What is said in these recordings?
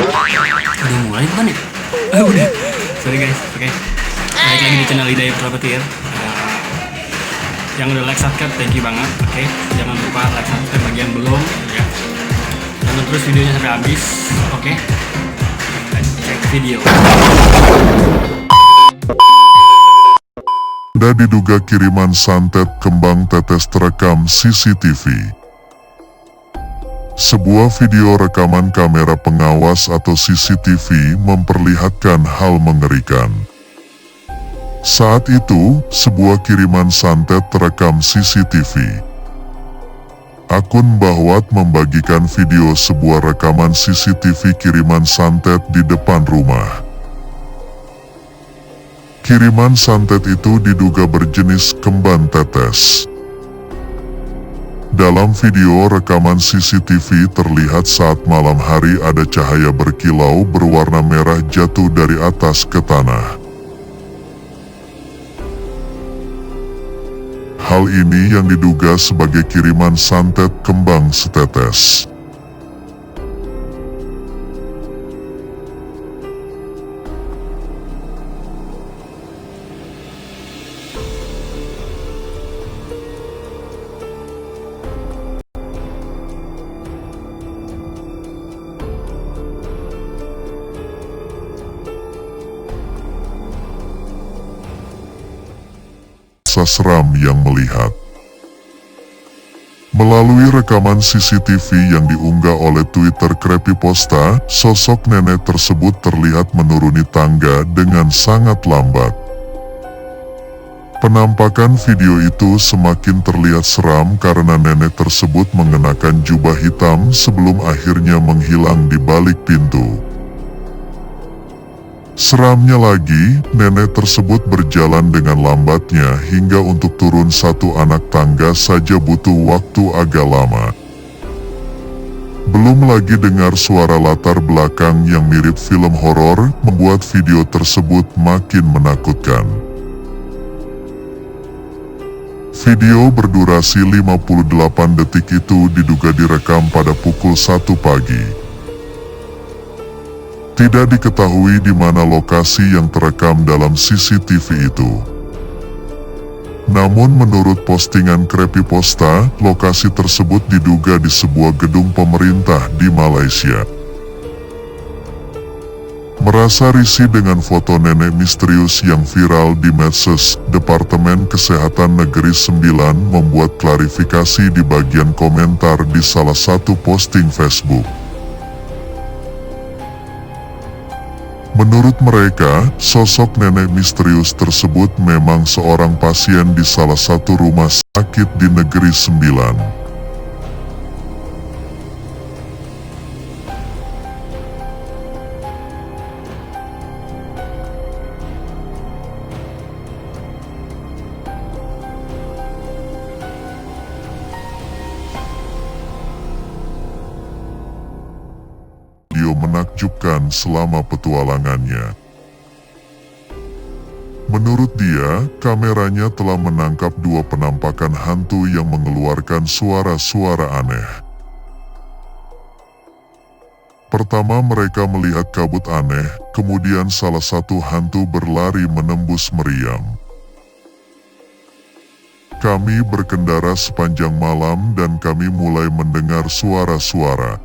Udah mulai bukan ya? Udah. Sorry guys, oke. Balik lagi di channel Hidayah Property ya. Yang udah like subscribe, thank you banget. Oke, jangan lupa like subscribe bagi yang belum ya. Tonton terus videonya sampai habis. Oke. Cek video. Ada diduga kiriman santet kembang tetes terekam CCTV. Sebuah video rekaman kamera pengawas atau CCTV memperlihatkan hal mengerikan. Saat itu, sebuah kiriman santet terekam CCTV. Akun Bahwat membagikan video sebuah rekaman CCTV kiriman santet di depan rumah. Kiriman santet itu diduga berjenis kembang tetes. Dalam video rekaman CCTV terlihat saat malam hari ada cahaya berkilau berwarna merah jatuh dari atas ke tanah. Hal ini yang diduga sebagai kiriman santet kembang setetes. Seram yang melihat. Melalui rekaman CCTV yang diunggah oleh Twitter Creepypasta, sosok nenek tersebut terlihat menuruni tangga dengan sangat lambat. Penampakan video itu semakin terlihat seram karena nenek tersebut mengenakan jubah hitam sebelum akhirnya menghilang di balik pintu. Seramnya lagi, nenek tersebut berjalan dengan lambatnya hingga untuk turun satu anak tangga saja butuh waktu agak lama. Belum lagi dengar suara latar belakang yang mirip film horor, membuat video tersebut makin menakutkan. Video berdurasi 58 detik itu diduga direkam pada pukul 1 pagi. Tidak diketahui di mana lokasi yang terekam dalam CCTV itu. Namun menurut postingan Creepypasta, lokasi tersebut diduga di sebuah gedung pemerintah di Malaysia. Merasa risih dengan foto nenek misterius yang viral di medsos, Departemen Kesehatan Negeri Sembilan membuat klarifikasi di bagian komentar di salah satu posting Facebook. Menurut mereka, sosok nenek misterius tersebut memang seorang pasien di salah satu rumah sakit di Negeri Sembilan. Video menakjubkan selama petualangannya. Menurut dia, kameranya telah menangkap dua penampakan hantu yang mengeluarkan suara-suara aneh. Pertama mereka melihat kabut aneh, kemudian salah satu hantu berlari menembus meriam. Kami berkendara sepanjang malam dan kami mulai mendengar suara-suara.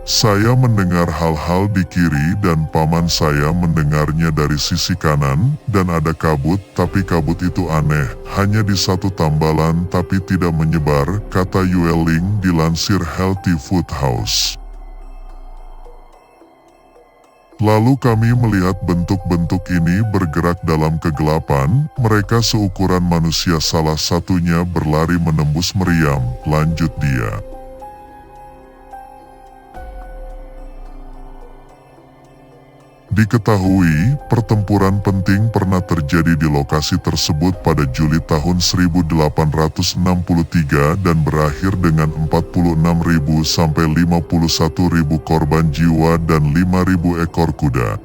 Saya mendengar hal-hal di kiri dan paman saya mendengarnya dari sisi kanan, dan ada kabut, tapi kabut itu aneh, hanya di satu tambalan tapi tidak menyebar, kata Yueling dilansir Healthy Food House. Lalu kami melihat bentuk-bentuk ini bergerak dalam kegelapan, mereka seukuran manusia salah satunya berlari menembus meriam, lanjut dia. Diketahui, pertempuran penting pernah terjadi di lokasi tersebut pada Juli tahun 1863 dan berakhir dengan 46.000 sampai 51.000 korban jiwa dan 5.000 ekor kuda.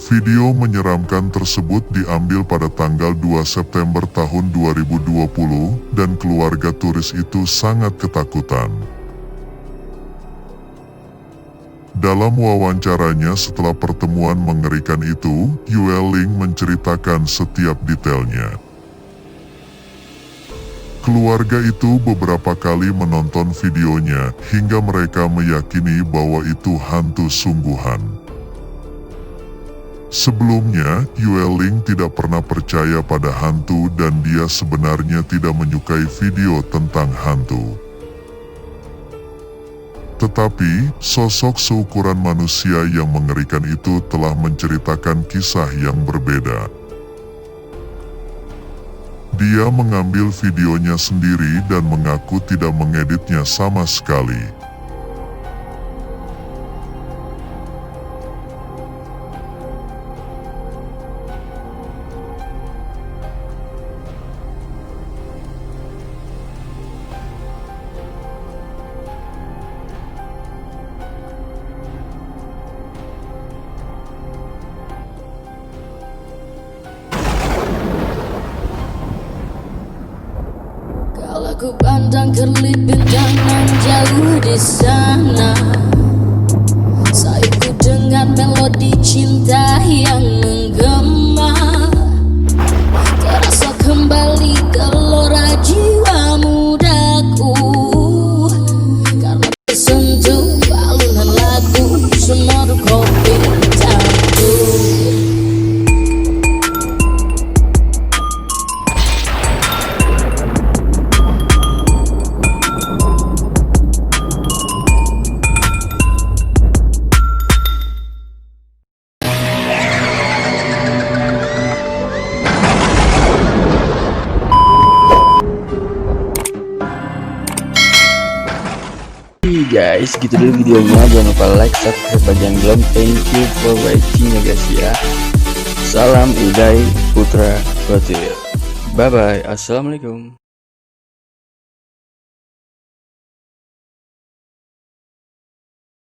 Video menyeramkan tersebut diambil pada tanggal 2 September tahun 2020 dan keluarga turis itu sangat ketakutan. Dalam wawancaranya setelah pertemuan mengerikan itu, Yueling menceritakan setiap detailnya. Keluarga itu beberapa kali menonton videonya hingga mereka meyakini bahwa itu hantu sungguhan. Sebelumnya, Yueling tidak pernah percaya pada hantu dan dia sebenarnya tidak menyukai video tentang hantu. Tetapi, sosok seukuran manusia yang mengerikan itu telah menceritakan kisah yang berbeda. Dia mengambil videonya sendiri dan mengaku tidak mengeditnya sama sekali. Kalau ku pandang kerlip bintang nan jauh di sana, sayupku dengan melodi cinta yang menggema, terasa kembali gelora jiwa mudaku, karena tersentuh alunan lagu semadu kopi hitamku. Guys, gitu dulu videonya. Jangan lupa like, subscribe bagi yang belum. Thank you for watching ya guys ya. Salam Uday Putra Batir. Bye bye. Assalamualaikum.